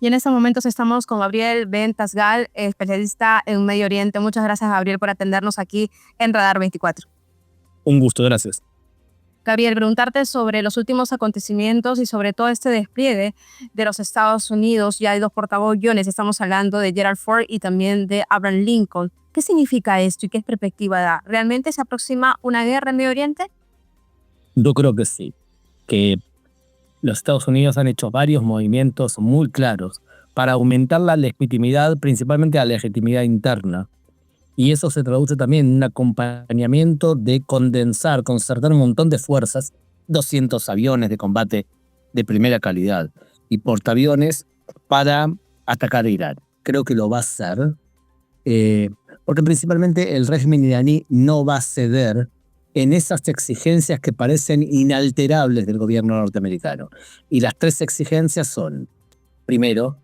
Y en estos momentos estamos con Gabriel Ben Tasgal, especialista en Medio Oriente. Muchas gracias, Gabriel, por atendernos aquí en Radar 24. Un gusto, gracias. Gabriel, preguntarte sobre los últimos acontecimientos y sobre todo este despliegue de los Estados Unidos. Ya hay dos portaaviones, estamos hablando de Gerald Ford y también de Abraham Lincoln. ¿Qué significa esto y qué perspectiva da? ¿Realmente se aproxima una guerra en Medio Oriente? Yo creo que sí, que los Estados Unidos han hecho varios movimientos muy claros para aumentar la legitimidad, principalmente la legitimidad interna. Y eso se traduce también en un acompañamiento de concertar un montón de fuerzas, 200 aviones de combate de primera calidad y portaaviones para atacar a Irán. Creo que lo va a hacer, porque principalmente el régimen iraní no va a ceder en esas exigencias que parecen inalterables del gobierno norteamericano. Y las tres exigencias son, primero,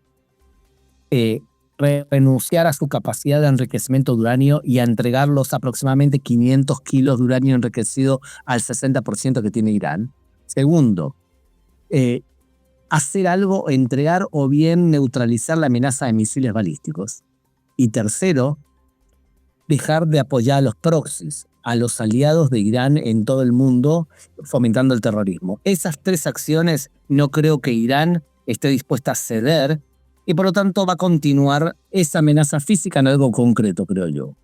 renunciar a su capacidad de enriquecimiento de uranio y a entregar los aproximadamente 500 kilos de uranio enriquecido al 60% que tiene Irán. Segundo, hacer algo, entregar o bien neutralizar la amenaza de misiles balísticos. Y tercero, dejar de apoyar a los proxies, a los aliados de Irán en todo el mundo, fomentando el terrorismo. Esas tres acciones no creo que Irán esté dispuesta a ceder y por lo tanto va a continuar esa amenaza física en algo concreto, creo yo.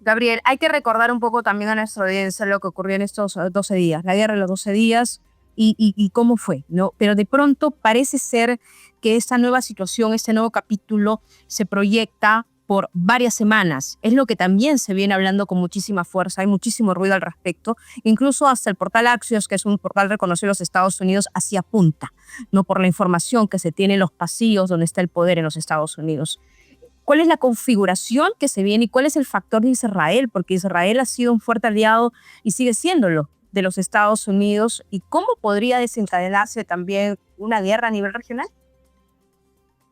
Gabriel, hay que recordar un poco también a nuestra audiencia lo que ocurrió en estos 12 días, la guerra de los 12 días y cómo fue, ¿no? Pero de pronto parece ser que esta nueva situación, este nuevo capítulo se proyecta por varias semanas. Es lo que también se viene hablando con muchísima fuerza, hay muchísimo ruido al respecto. Incluso hasta el portal Axios, que es un portal reconocido en los Estados Unidos, así apunta, ¿no? Por la información que se tiene en los pasillos donde está el poder en los Estados Unidos. ¿Cuál es la configuración que se viene y cuál es el factor de Israel? Porque Israel ha sido un fuerte aliado y sigue siéndolo de los Estados Unidos. ¿Y cómo podría desencadenarse también una guerra a nivel regional?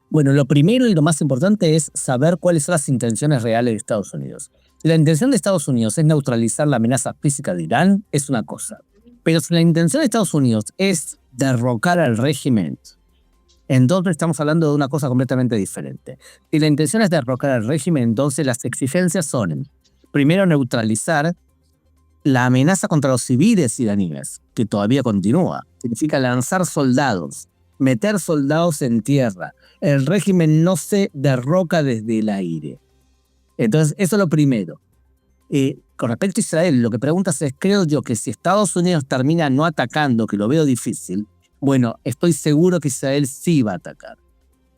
Bueno, lo primero y lo más importante es saber cuáles son las intenciones reales de Estados Unidos. Si la intención de Estados Unidos es neutralizar la amenaza física de Irán, es una cosa. Pero si la intención de Estados Unidos es derrocar al régimen, entonces estamos hablando de una cosa completamente diferente. Si la intención es derrocar al régimen, entonces las exigencias son, primero, neutralizar la amenaza contra los civiles iraníes, que todavía continúa. Significa lanzar soldados, meter soldados en tierra. El régimen no se derroca desde el aire. Entonces, eso es lo primero. Con respecto a Israel, lo que preguntas es, creo yo que si Estados Unidos termina no atacando, que lo veo difícil, bueno, estoy seguro que Israel sí va a atacar.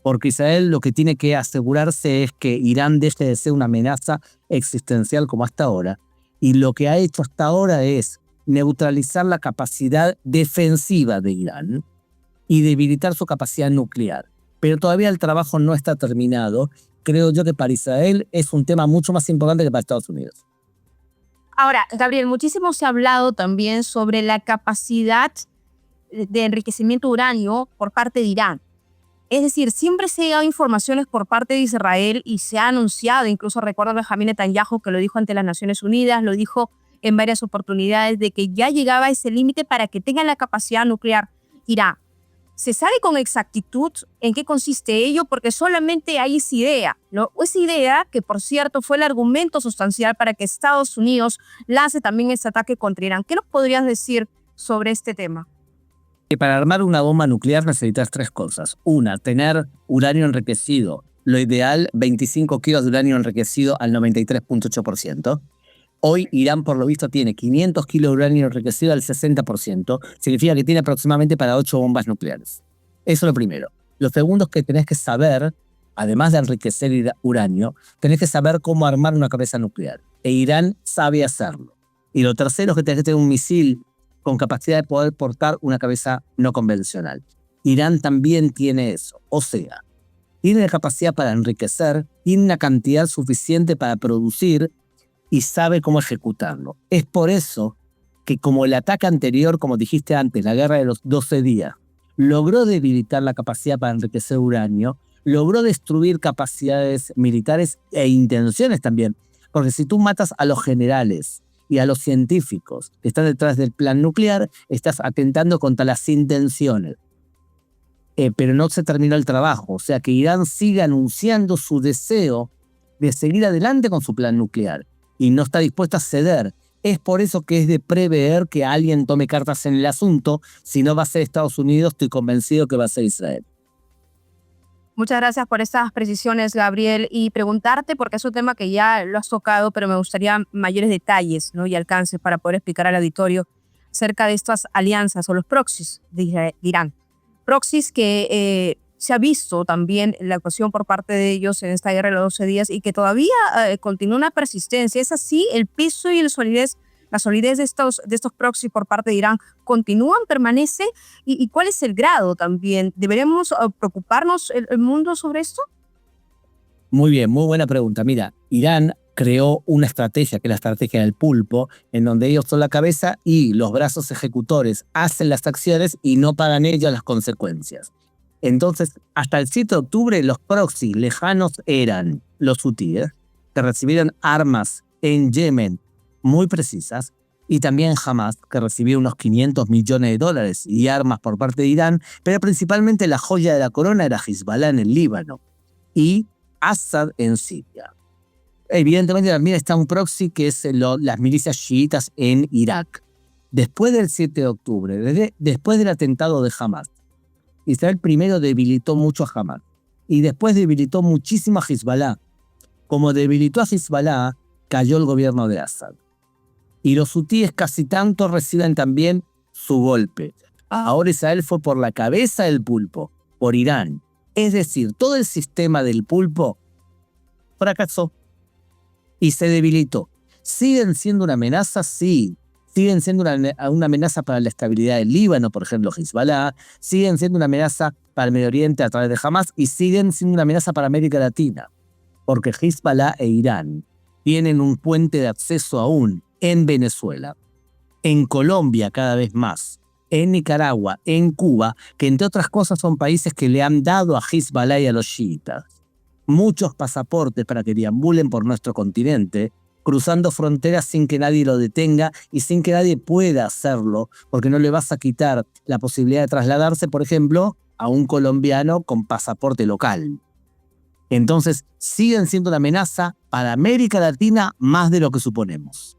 Porque Israel lo que tiene que asegurarse es que Irán deje de ser una amenaza existencial como hasta ahora. Y lo que ha hecho hasta ahora es neutralizar la capacidad defensiva de Irán y debilitar su capacidad nuclear. Pero todavía el trabajo no está terminado. Creo yo que para Israel es un tema mucho más importante que para Estados Unidos. Ahora, Gabriel, muchísimo se ha hablado también sobre la capacidad de enriquecimiento de uranio por parte de Irán. Es decir, siempre se ha dado informaciones por parte de Israel y se ha anunciado, incluso recuerdo a Benjamín Netanyahu que lo dijo ante las Naciones Unidas, lo dijo en varias oportunidades, de que ya llegaba a ese límite para que tengan la capacidad nuclear Irán. ¿Se sabe con exactitud en qué consiste ello? Porque solamente hay esa idea, ¿no? Esa idea que, por cierto, fue el argumento sustancial para que Estados Unidos lance también este ataque contra Irán. ¿Qué nos podrías decir sobre este tema? Que para armar una bomba nuclear necesitas tres cosas. Una, tener uranio enriquecido. Lo ideal, 25 kilos de uranio enriquecido al 93.8%. Hoy Irán, por lo visto, tiene 500 kilos de uranio enriquecido al 60%. Significa que tiene aproximadamente para 8 bombas nucleares. Eso es lo primero. Lo segundo es que tenés que saber, además de enriquecer uranio, tenés que saber cómo armar una cabeza nuclear. E Irán sabe hacerlo. Y lo tercero es que tenés que tener un misil con capacidad de poder portar una cabeza no convencional. Irán también tiene eso. O sea, tiene la capacidad para enriquecer, tiene una cantidad suficiente para producir y sabe cómo ejecutarlo. Es por eso que como el ataque anterior, como dijiste antes, la guerra de los 12 días, logró debilitar la capacidad para enriquecer uranio, logró destruir capacidades militares e intenciones también. Porque si tú matas a los generales y a los científicos que están detrás del plan nuclear, estás atentando contra las intenciones. pero no se terminó el trabajo. O sea que Irán sigue anunciando su deseo de seguir adelante con su plan nuclear y no está dispuesta a ceder. Es por eso que es de prever que alguien tome cartas en el asunto. Si no va a ser Estados Unidos, estoy convencido que va a ser Israel. Muchas gracias por estas precisiones, Gabriel, y preguntarte, porque es un tema que ya lo has tocado, pero me gustaría mayores detalles, ¿no?, y alcances para poder explicar al auditorio acerca de estas alianzas o los proxies de Irán. Proxies que se ha visto también la actuación por parte de ellos en esta guerra de los 12 días y que todavía continúa una persistencia. ¿Es así? ¿El peso y la solidez de estos proxies por parte de Irán continúan, permanece? ¿Y cuál es el grado también? ¿Deberíamos preocuparnos el mundo sobre esto? Muy bien, muy buena pregunta. Mira, Irán creó una estrategia, que es la estrategia del pulpo, en donde ellos son la cabeza y los brazos ejecutores hacen las acciones y no pagan ellos las consecuencias. Entonces, hasta el 7 de octubre, los proxies lejanos eran los hutíes, que recibieron armas en Yemen muy precisas, y también Hamas, que recibió unos $500 millones y armas por parte de Irán, pero principalmente la joya de la corona era Hezbollah en el Líbano y Assad en Siria. Evidentemente también está un proxy que es las milicias chiitas en Irak. Después del 7 de octubre, después del atentado de Hamas, Israel primero debilitó mucho a Hamas y después debilitó muchísimo a Hezbollah. Como debilitó a Hezbollah, cayó el gobierno de Assad. Y los hutíes casi tanto reciben también su golpe. Ahora Israel fue por la cabeza del pulpo, por Irán. Es decir, todo el sistema del pulpo fracasó y se debilitó. ¿Siguen siendo una amenaza? Sí. Siguen siendo una amenaza para la estabilidad del Líbano, por ejemplo, Hezbollah. Siguen siendo una amenaza para el Medio Oriente a través de Hamas y siguen siendo una amenaza para América Latina, porque Hezbollah e Irán tienen un puente de acceso aún en Venezuela, en Colombia cada vez más, en Nicaragua, en Cuba, que entre otras cosas son países que le han dado a Hezbollah y a los chiitas muchos pasaportes para que deambulen por nuestro continente, cruzando fronteras sin que nadie lo detenga y sin que nadie pueda hacerlo, porque no le vas a quitar la posibilidad de trasladarse, por ejemplo, a un colombiano con pasaporte local. Entonces, siguen siendo una amenaza para América Latina más de lo que suponemos.